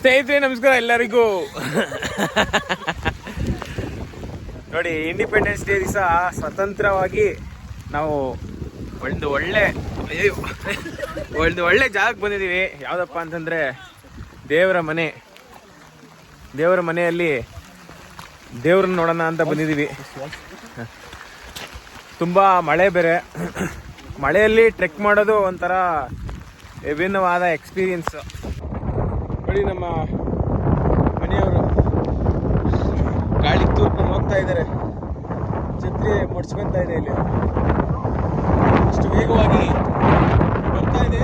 ಸ್ನೇಹಿತರೆ ನಮಸ್ಕಾರ ಎಲ್ಲರಿಗೂ. ನೋಡಿ, ಇಂಡಿಪೆಂಡೆನ್ಸ್ ಡೇ ದಿವಸ ಸ್ವತಂತ್ರವಾಗಿ ನಾವು ಒಂದು ಒಳ್ಳೆ ಜಾಗಕ್ಕೆ ಬಂದಿದ್ದೀವಿ. ಯಾವುದಪ್ಪ ಅಂತಂದರೆ ದೇವರ ಮನೆಯಲ್ಲಿ ದೇವ್ರನ್ನ ನೋಡೋಣ ಅಂತ ಬಂದಿದ್ದೀವಿ. ತುಂಬ ಮಳೆ ಬೇರೆ, ಮಳೆಯಲ್ಲಿ ಟ್ರೆಕ್ ಮಾಡೋದು ಒಂಥರ ವಿಭಿನ್ನವಾದ ಎಕ್ಸ್ಪೀರಿಯನ್ಸು. ನೋಡಿ, ನಮ್ಮ ಮನೆಯವರು ಗಾಳಿ ತೂರ್ಕೊಂಡು ಹೋಗ್ತಾ ಇದ್ದಾರೆ. ಛತ್ರಿ ಮುಡ್ಸ್ಕೊತಾ ಇದೆ, ಇಲ್ಲಿ ಅಷ್ಟು ವೇಗವಾಗಿ ಬರ್ತಾ ಇದೆ.